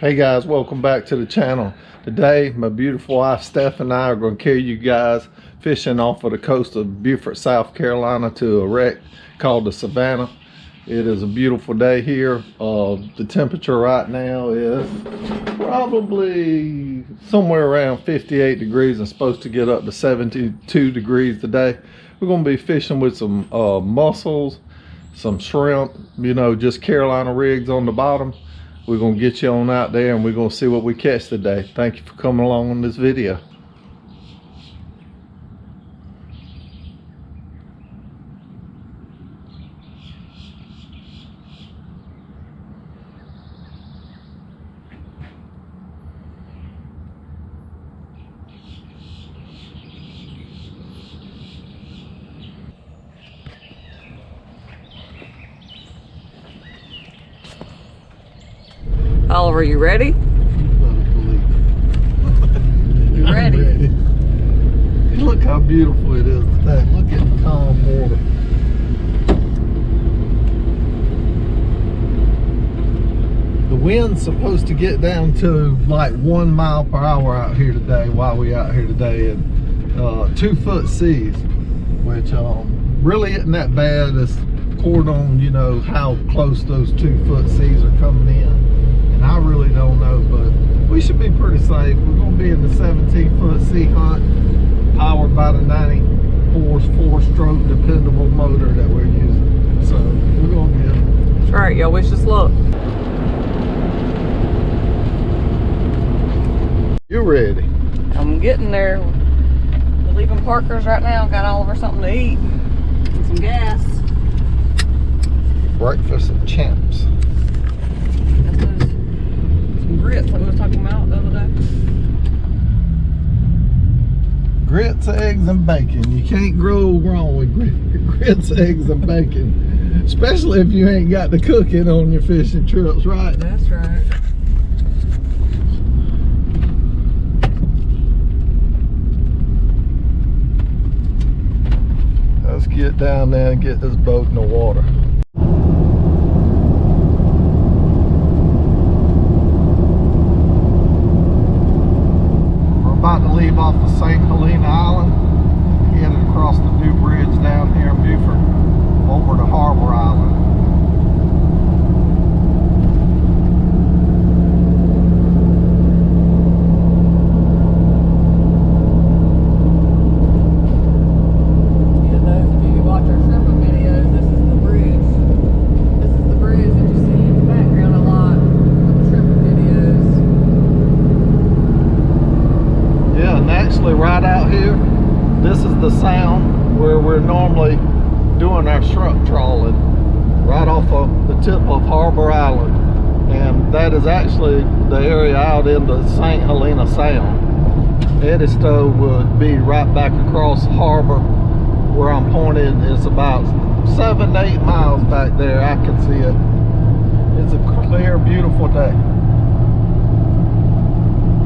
Hey guys, welcome back to the channel. Today my beautiful wife Steph and I are going to carry you guys fishing off of the coast of Beaufort, South Carolina to a wreck called the Savannah. It is a beautiful day here. The temperature right now is probably somewhere around 58 degrees and supposed to get up to 72 degrees today. We're going to be fishing with some mussels, some shrimp, you know, just Carolina rigs on the bottom. We're going to get you on out there and we're going to see what we catch today. Thank you for coming along on this video. Oliver, you ready? You better believe it. You ready? Look how beautiful it is today. Look at the calm water. The wind's supposed to get down to like 1 mile per hour out here today while we out here today, and 2 foot seas, which really isn't that bad. It's according on, you know, how close those 2 foot seas are coming in. I really don't know, but we should be pretty safe. We're going to be in the 17-foot sea hunt, powered by the 90-horse 4-stroke dependable motor that we're using. So we're going to get it. That's right, y'all. Wish us luck. You ready? I'm getting there. We're leaving Parker's right now. Got Oliver something to eat and some gas. Breakfast of champs. Grits like we was talking about the other day. Grits, eggs, and bacon. You can't go wrong with grits, eggs, and bacon. Especially if you ain't got the cooking on your fishing trips, right? That's right. Let's get down there and get this boat in the water. About to leave off of St Helena Island, headed across the new bridge down here in Beaufort over to Habor Island. Yeah, those of you who watch our shrimping videos, this is the bridge. This is the bridge that you see in the background a lot with the shrimping videos. Yeah, and actually right out here, this is the sound where we're normally doing our shrimp trawling, right off of the tip of Habor Island. And that is actually the area out in the St Helena Sound. Edisto would be right back across the harbor where I'm pointed. It's about 7 to 8 miles back there. I can see it. It's a clear, beautiful day.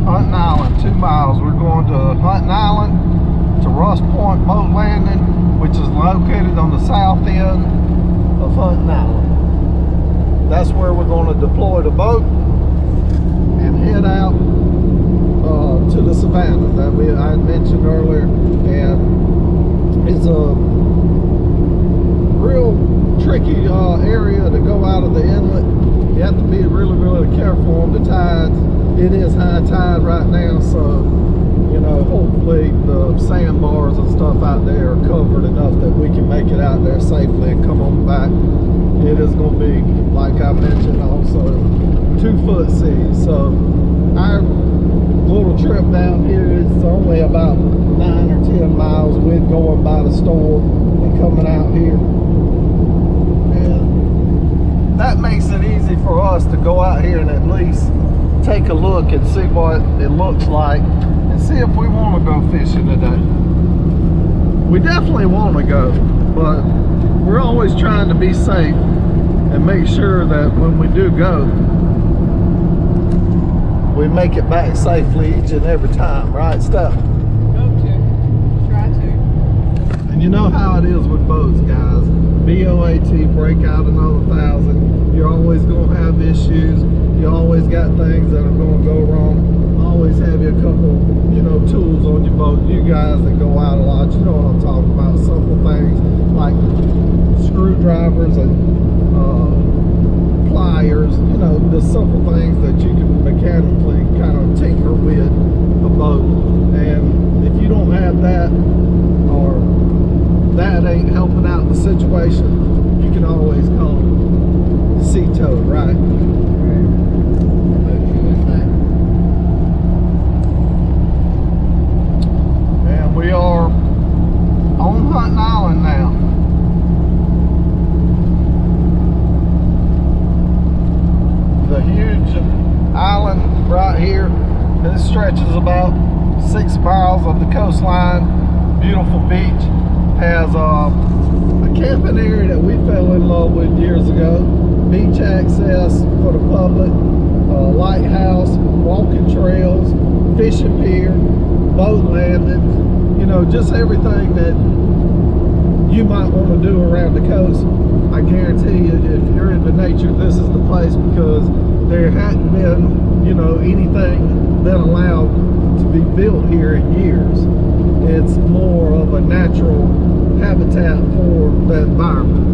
Hunting Island, 2 miles. We're going to Hunting Island, to Russ Point Boat Landing, which is located on the south end of Hunting Island. That's where we're going to deploy the boat and head out to the Savannah that I mentioned earlier. And it's a real tricky area to go out of the inlet. You have to be really, really careful on the tides. It is high tide right now, so you know, hopefully the sandbars and stuff out there are covered enough that we can make it out there safely and come on back. It is going to be, like I mentioned, also 2 foot seas. So our little trip down here is only about 9 or 10 miles. We're going by the store and coming out here. And that makes it easy for us to go out here and at least take a look and see what it looks like and see if we want to go fishing today. We definitely want to go, but we're always trying to be safe and make sure that when we do go, we make it back safely each and every time, right, Steph? Hope to. Try to. And you know how it is with boats, guys. BOAT, break out another 1,000. You're always going to have issues. You always got things that are going to go wrong. Always have you a couple, you know, tools on your boat. You guys that go out a lot, you know what I'm talking about. Simple things like screwdrivers and pliers, you know, the simple things that you can mechanically kind of tinker with a boat. And if you don't have that, or that ain't helping out the situation, you can always call Sea Tow, right? And we are on Hunting Island now. The huge island right here. This stretches about 6 miles of the coastline. Beautiful beach. Has a camping area that we fell in love with years ago. Beach access for the public. Lighthouse, walking trails, fishing pier, boat landings. You know, just everything that you might want to do around the coast. I guarantee you, if you're into nature, this is the place, because there hadn't been, you know, anything been allowed to be built here in years. It's more of a natural habitat for the environment,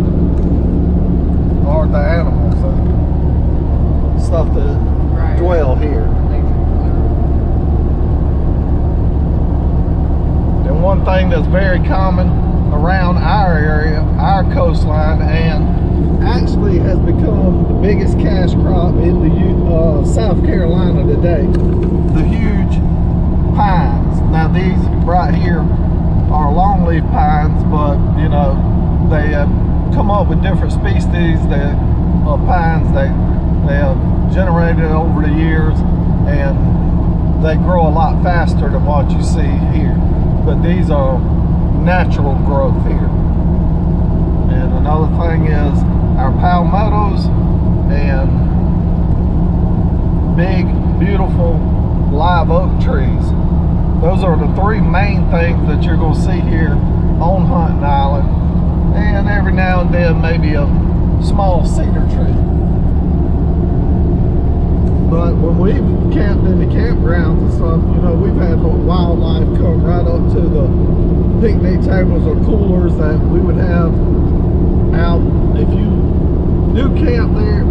or the animals and stuff that dwell here. And one thing that's very common around our area, our coastline, and actually has become the biggest cash crop in the South Carolina today, the huge pines. Now these right here are longleaf pines, but you know, they have come up with different species that of pines that they have generated over the years, and they grow a lot faster than what you see here. But these are natural growth here. And another thing is our palmettos and big, beautiful live oak trees. Those are the 3 main things that you're going to see here on Hunting Island. And every now and then maybe a small cedar tree. But when we've camped in the campgrounds and stuff, you know, we've had wildlife come right up to the picnic tables or coolers that we would have out. If you do camp there,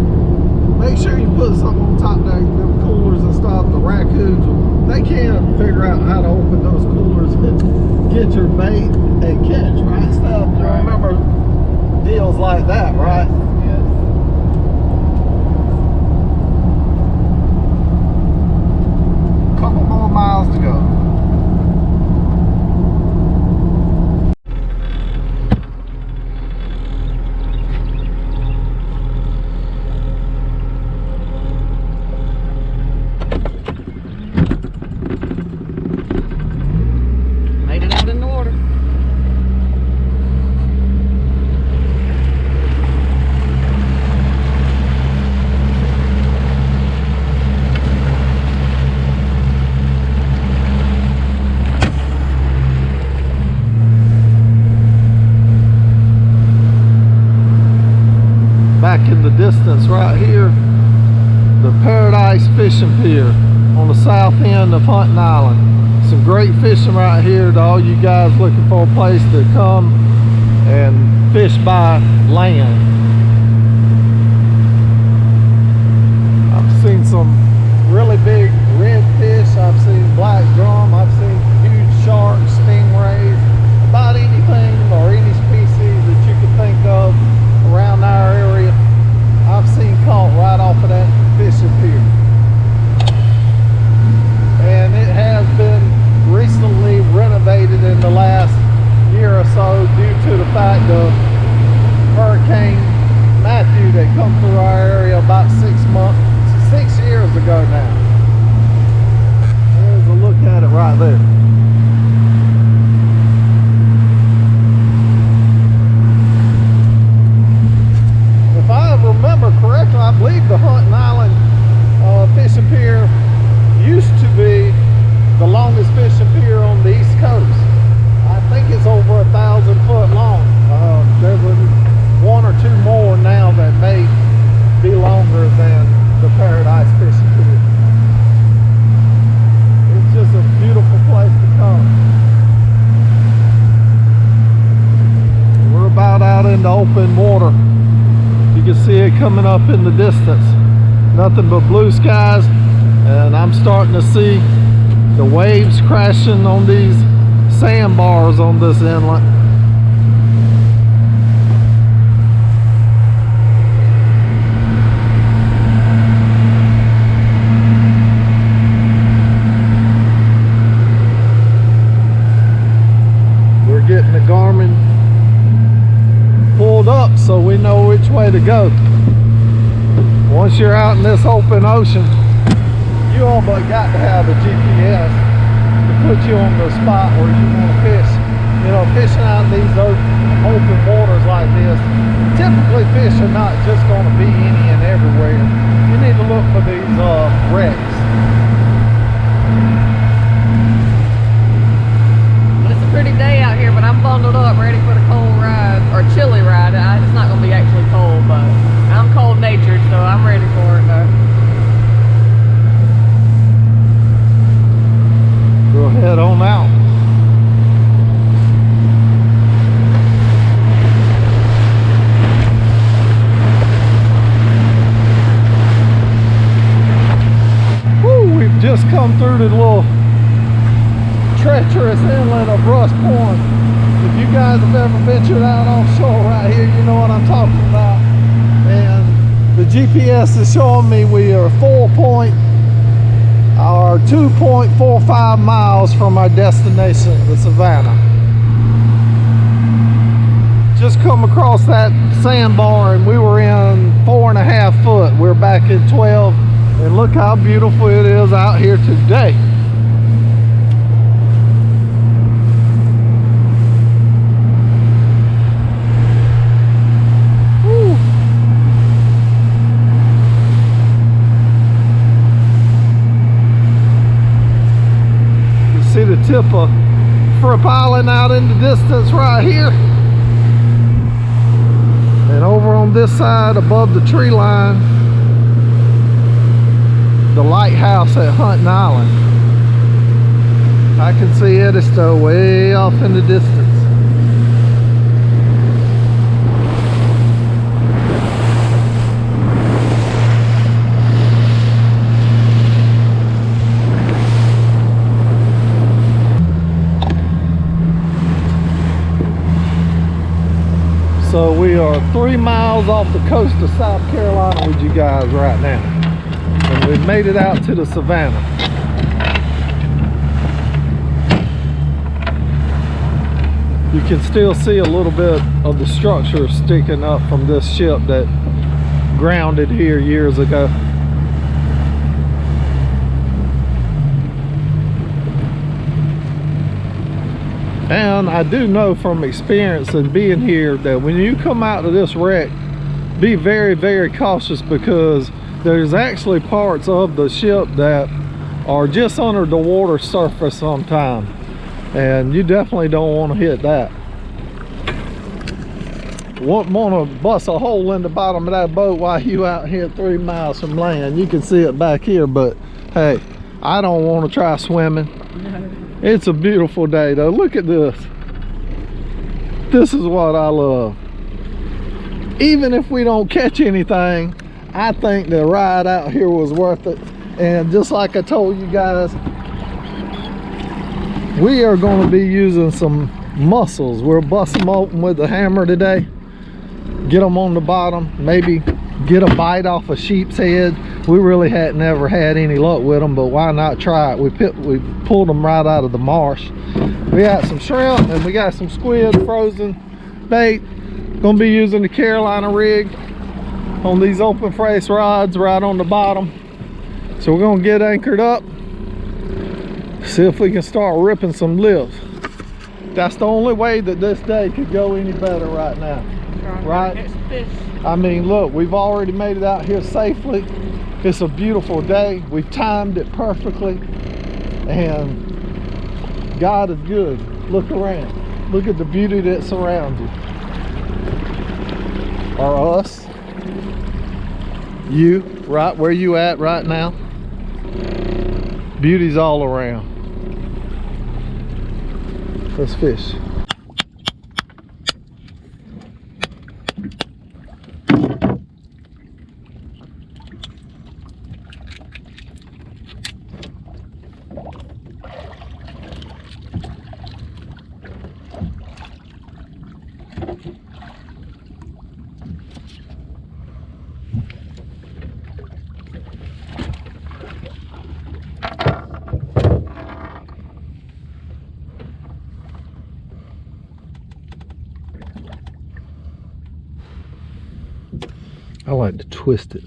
make sure you put something on top of them coolers and stuff. The raccoons, they can't figure out how to open those coolers and get your bait and catch, right? Stuff. You remember deals like that, right? Yes. Couple more miles to go. Made it out in the water. Back in the distance right here, the Paradise Fishing Pier on the south end of Hunting Island. Some great fishing right here to all you guys looking for a place to come and fish by land. I've seen some really big redfish, I've seen black drum, I've seen huge sharks, stingrays, about anything or any species that you could think of around our area, I've seen caught right off of that fishing pier. And it has been recently renovated in the last year or so due to the fact of Hurricane Matthew that come through our area about 6 years ago now. There's a look at it right there. If I remember correctly, I believe the Hunting Island fishing pier used to be the longest fishing pier on the East Coast. I think it's over 1,000 foot long. There's a into open water. You can see it coming up in the distance. Nothing but blue skies, and I'm starting to see the waves crashing on these sandbars on this inlet. We're getting the Garmin pulled up so we know which way to go. Once you're out in this open ocean, you all but got to have a GPS to put you on the spot where you want to fish. You know, fishing out in these open waters like this, typically fish are not just going to be any and everywhere. You need to look for these wrecks. But it's a pretty day out here, but I'm bundled up, ready for the cold ride, or chilly ride. It's not going to be actually cold, but I'm cold natured, so I'm ready for it though. We'll head on out. Woo, we've just come through the little treacherous inlet of Russ Point. If you guys have ever ventured out offshore right here, you know what I'm talking about. And the GPS is showing me we are 2.45 miles from our destination, the Savannah. Just come across that sandbar and we were in 4.5 foot. We're back in 12, and look how beautiful it is out here today. See the tip of Fripp Island out in the distance right here, and over on this side above the tree line, the lighthouse at Hunting Island. I can see Edisto way off in the distance. So we are 3 miles off the coast of South Carolina with you guys right now. And we've made it out to the Savannah. You can still see a little bit of the structure sticking up from this ship that grounded here years ago. And I do know from experience and being here that when you come out of this wreck, be very, very cautious, because there's actually parts of the ship that are just under the water surface sometimes, and you definitely don't want to hit that. Won't want to bust a hole in the bottom of that boat while you out here 3 miles from land. You can see it back here, but hey, I don't want to try swimming. It's a beautiful day though. Look at this. This is what I love. Even if we don't catch anything, I think the ride out here was worth it. And just like I told you guys, we are going to be using some mussels. We'll bust them open with a hammer today, get them on the bottom, maybe get a bite off a sheepshead. We really had never had any luck with them, but why not try it? We pulled them right out of the marsh. We got some shrimp and we got some squid frozen bait. Gonna be using the Carolina rig on these open face rods right on the bottom. So we're gonna get anchored up, see if we can start ripping some lips. That's the only way that this day could go any better right now, right? I mean, look, we've already made it out here safely. It's a beautiful day. We've timed it perfectly, and God is good. Look around. Look at the beauty that surrounds you. Or us. You, right where you at right now. Beauty's all around. Let's fish. I like to twist it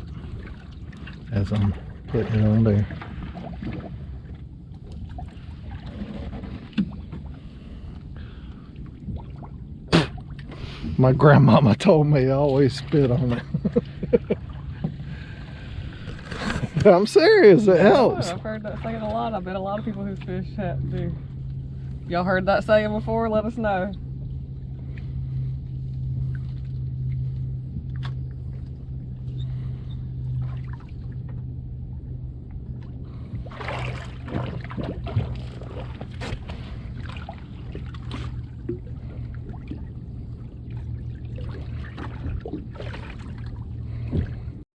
as I'm putting it on there. My grandmama told me I always spit on it. I'm serious, it helps. I've heard that saying a lot. I bet a lot of people who fish do. Y'all heard that saying before? Let us know.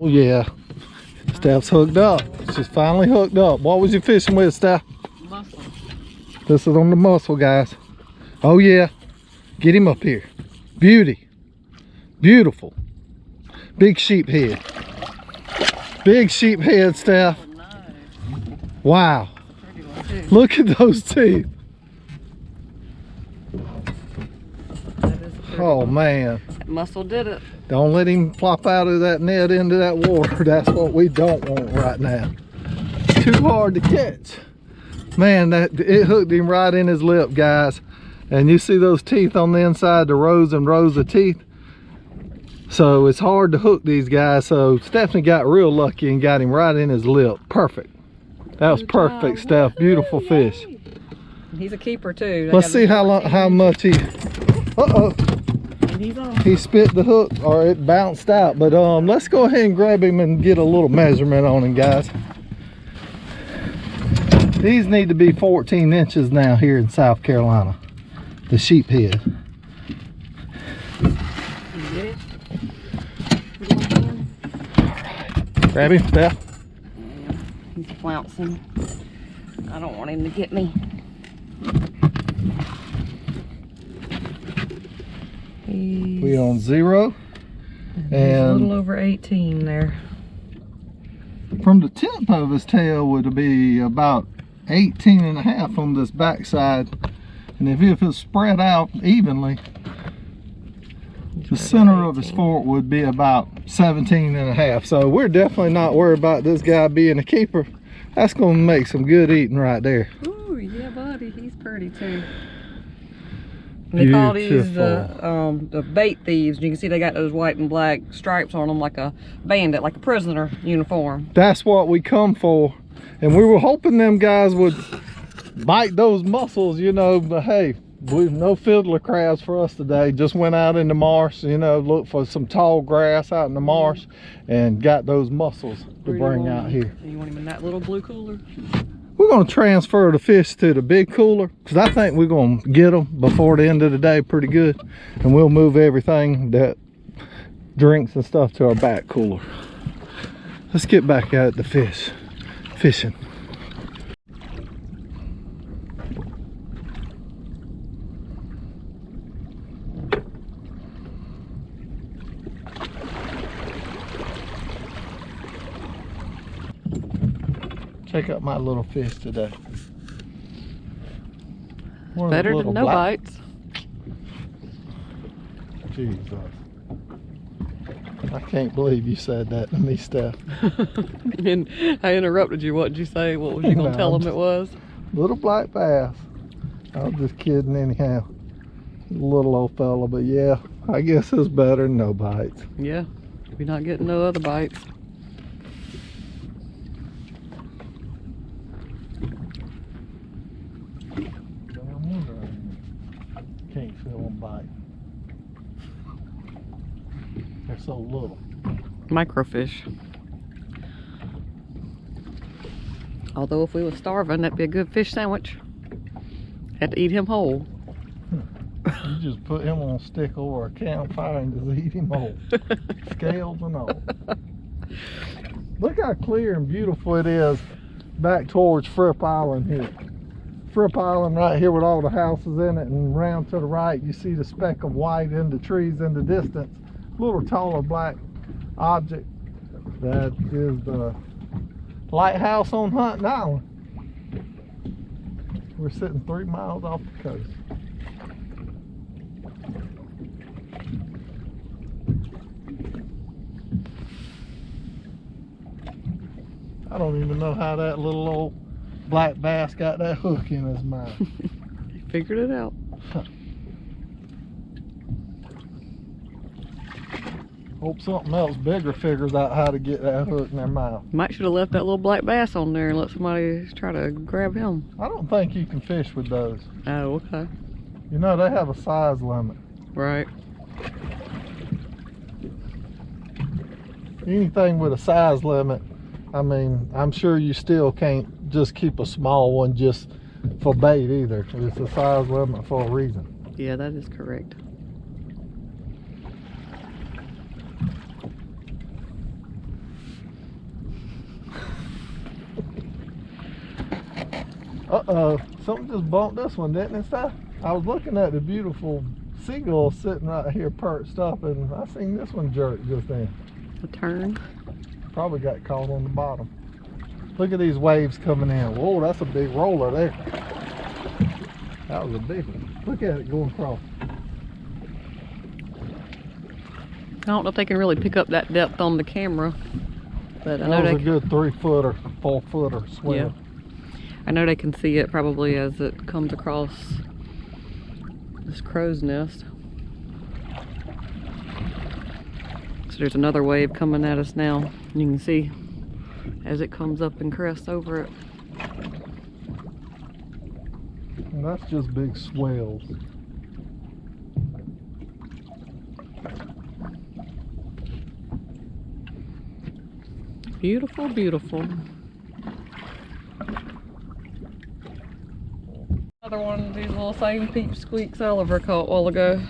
Oh yeah, Steph's hooked up. She's finally hooked up. What was you fishing with, Steph? Mussel. This is on the mussel, guys. Oh yeah, get him up here. Beauty, beautiful. Big sheephead. Big sheephead, Steph. Oh, nice. Wow, Pretty one too. look at those teeth. That is a pretty Oh one. man. That mussel did it. Don't let him flop out of that net into that water. That's what we don't want right now. Too hard to catch. Man, it hooked him right in his lip, guys. And you see those teeth on the inside, the rows and rows of teeth. So it's hard to hook these guys. So Stephanie got real lucky and got him right in his lip. Perfect. That was Good perfect, job. Steph. Beautiful fish. He's a keeper too. They Let's got see him how 14. much he. Uh-oh. And he's on. He spit the hook, or it bounced out. But let's go ahead and grab him and get a little measurement on him, guys. These need to be 14 inches now here in South Carolina. The sheephead. You get it? You want him? Grab him, Steph. Yeah, he's flouncing. I don't want him to get me. We on 0. He's a little And over 18 there. from the tip of his tail would be about 18 and a half on this backside. And if it was spread out evenly, the center of his fork would be about 17 and a half. So we're definitely not worried about this guy being a keeper. That's gonna make some good eating right there. Ooh, yeah, buddy, he's pretty too. They call these the bait thieves. You can see they got those white and black stripes on them, like a bandit, like a prisoner uniform. That's what we come for. And we were hoping them guys would bite those mussels, you know, but hey, no fiddler crabs for us today. Just went out in the marsh, you know, looked for some tall grass out in the marsh and got those mussels to bring out here. You want him in that little blue cooler? We're going to transfer the fish to the big cooler because I think we're going to get them before the end of the day pretty good. And we'll move everything, that drinks and stuff, to our back cooler. Let's get back at the fishing. Check out my little fish today. Better than no bites. Jesus. I can't believe you said that to me, Steph. And I interrupted you. What did you say? What was you going to tell them it was? Little black bass. I was just kidding anyhow. Little old fella, but yeah, I guess it's better than no bites. Yeah, you're not getting no other bites. Can't feel them bite. They're so little. Microfish. Although if we were starving, that'd be a good fish sandwich. Had to eat him whole. You just put him on a stick over a campfire and just eat him whole. Scales and all. Look how clear and beautiful it is back towards Fripp Island here. Fripp Island right here with all the houses in it, and round to the right you see the speck of white in the trees in the distance. Little taller black object. That is the lighthouse on Hunting Island. We're sitting 3 miles off the coast. I don't even know how that little old black bass got that hook in his mouth. He figured it out. Hope something else bigger figures out how to get that hook in their mouth. Might should have left that little black bass on there and let somebody try to grab him. I don't think you can fish with those. Oh, okay. You know, they have a size limit. Right. Anything with a size limit, I mean, I'm sure you still can't just keep a small one just for bait either. It's a size limit for a reason. Yeah, that is correct. Uh-oh, something just bumped this one, didn't it, Steph? I was looking at the beautiful seagull sitting right here perched up, and I seen this one jerk just then. A turn. Probably got caught on the bottom. Look at these waves coming in. Whoa, that's a big roller there. That was a big one. Look at it going across. I don't know if they can really pick up that depth on the camera, but I know that they was a good 3-footer, 4-footer swim. Yeah. I know they can see it probably as it comes across this crow's nest. So there's another wave coming at us now. You can see as it comes up and crests over it. And that's just big swells. Beautiful, beautiful. Another one of these little same peep squeaks Oliver caught a while ago.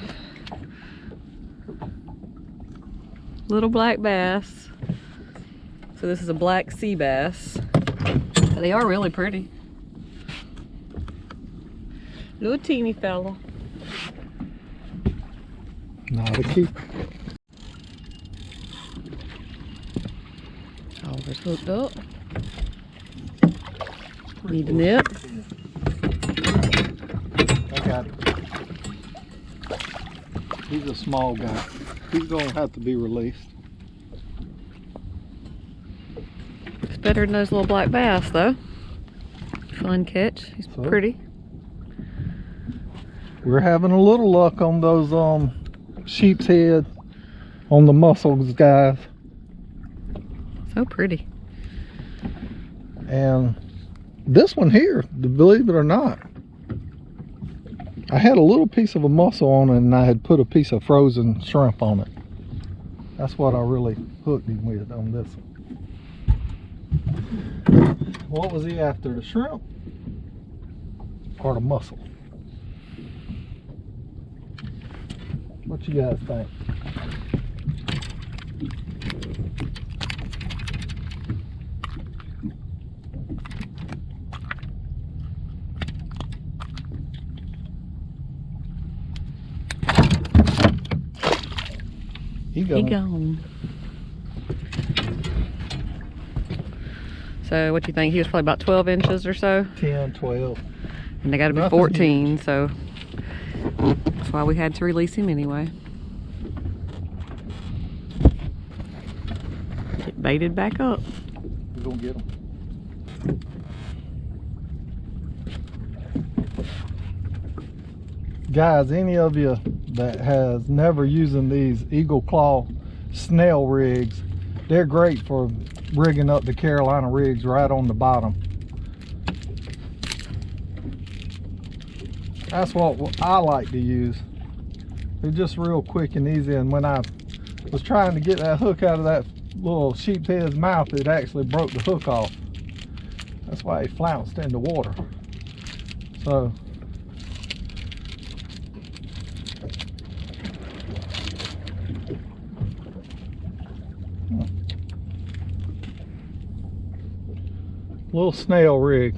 Little black bass. So this is a black sea bass. They are really pretty. Little teeny fella. Not a keeper. Oliver's hooked up. Need a nip. I got it. He's a small guy. He's gonna have to be released. It's better than those little black bass though. Fun catch. He's pretty. We're having a little luck on those sheephead on the mussels, guys. So pretty. And this one here, believe it or not, I had a little piece of a mussel on it, and I had put a piece of frozen shrimp on it. That's what I really hooked him with on this one. What was he after, the shrimp or the mussel? What you guys think? He gone. So what do you think? He was probably about 12 inches or so? 10, 12. And they got to be 14, so that's why we had to release him anyway. Get baited back up. We're gonna get him. Guys, any of you that has never using these eagle claw snail rigs, they're great for rigging up the Carolina rigs right on the bottom. That's what I like to use. They're just real quick and easy, and when I was trying to get that hook out of that little sheephead's mouth, it actually broke the hook off. That's why he flounced in the water. So little snail rig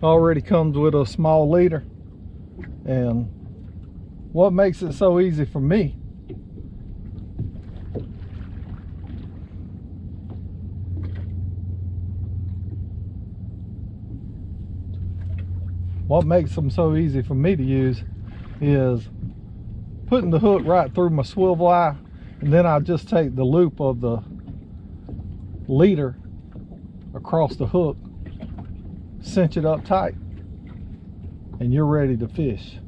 already comes with a small leader, and what makes it so easy for me to use is putting the hook right through my swivel eye, and then I just take the loop of the leader across the hook, cinch it up tight, and you're ready to fish.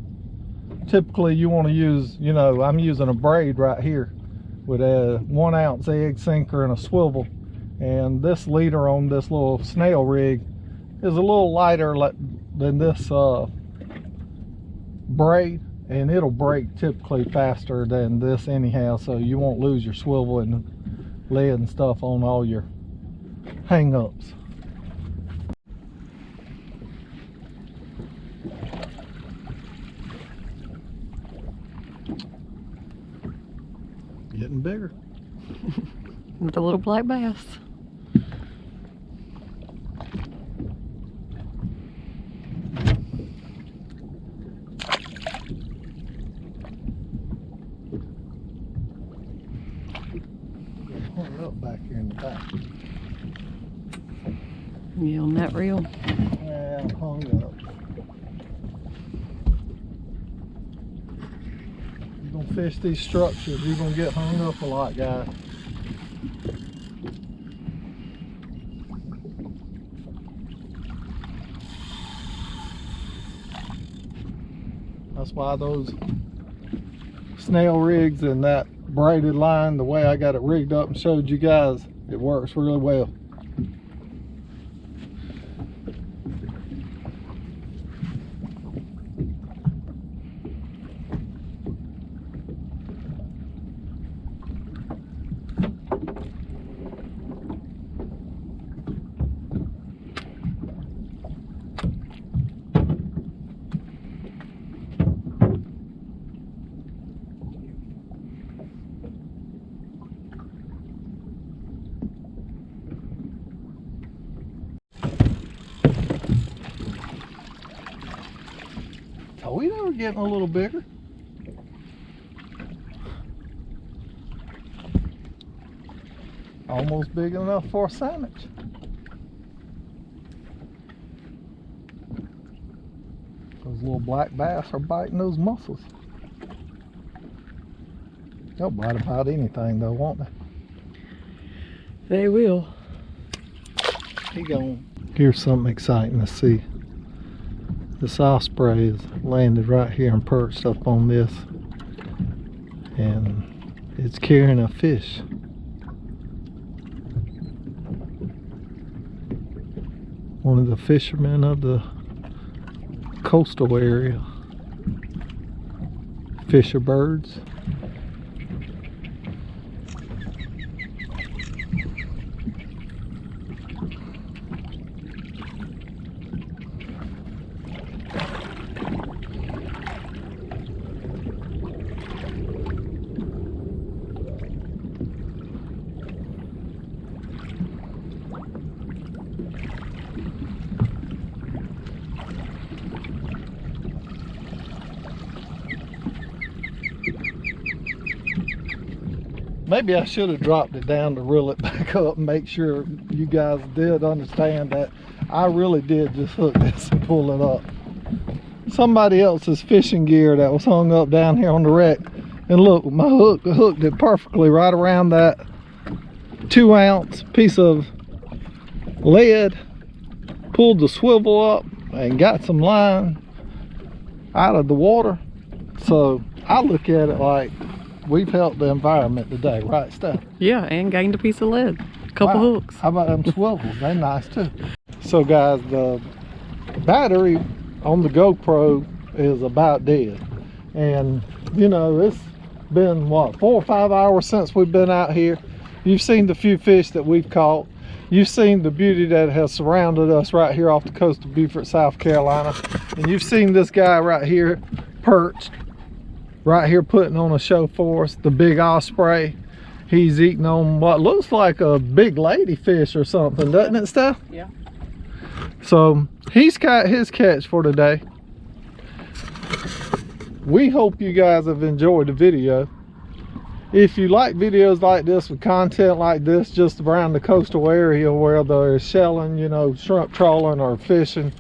Typically you want to use, you know, I'm using a braid right here with a 1 ounce egg sinker and a swivel, and this leader on this little snail rig is a little lighter than this braid, and it'll break typically faster than this anyhow, so you won't lose your swivel and lead and stuff on all your hang-ups. Getting bigger. With a little black bass. Hold it up back here in the back. Yeah, on that reel. Yeah, I'm hung up. You're gonna fish these structures, you're gonna get hung up a lot, guys. That's why those snail rigs and that braided line, the way I got it rigged up and showed you guys, it works really well. We were getting a little bigger. Almost big enough for a sandwich. Those little black bass are biting those mussels. They'll bite about anything though, won't they? They will. He gone. Here's something exciting to see. This osprey is landed right here and perched up on this, and it's carrying a fish. One of the fishermen of the coastal area. Fisher birds. Maybe I should have dropped it down to reel it back up and make sure you guys did understand that I really did just hook this and pull it up. Somebody else's fishing gear that was hung up down here on the wreck, and look, my hook hooked it perfectly right around that 2 ounce piece of lead, pulled the swivel up and got some line out of the water. So I look at it like we've helped the environment today, right, Steph? Yeah, and gained a piece of lead. A couple hooks. How about them swivels? They're nice too. So guys, the battery on the GoPro is about dead. And you know, it's been what, 4 or 5 hours since we've been out here. You've seen the few fish that we've caught. You've seen the beauty that has surrounded us right here off the coast of Beaufort, South Carolina. And you've seen this guy right here perched right here putting on a show for us, the big osprey. He's eating on what looks like a big ladyfish or something, doesn't it, Steph? Yeah. So he's got his catch for today. We hope you guys have enjoyed the video. If you like videos like this with content like this just around the coastal area where they're shelling, you know, shrimp trawling or fishing,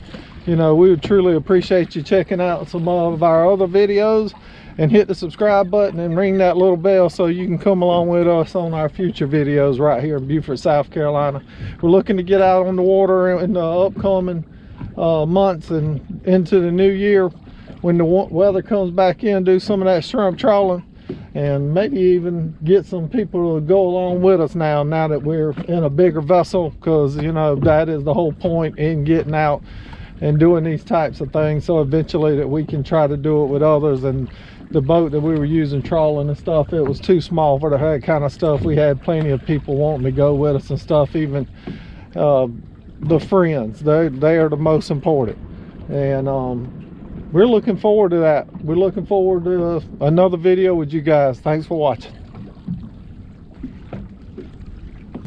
you know, we would truly appreciate you checking out some of our other videos. and hit the subscribe button and ring that little bell so you can come along with us on our future videos right here in Beaufort, South Carolina. We're looking to get out on the water in the upcoming months and into the new year when the weather comes back in, do some of that shrimp trawling, and maybe even get some people to go along with us now that we're in a bigger vessel, because you know that is the whole point in getting out and doing these types of things, so eventually that we can try to do it with others. And the boat that we were using trawling and stuff, it was too small for that kind of stuff. We had plenty of people wanting to go with us and stuff, even the friends. They are the most important, and we're looking forward to that. We're looking forward to another video with you guys. Thanks for watching.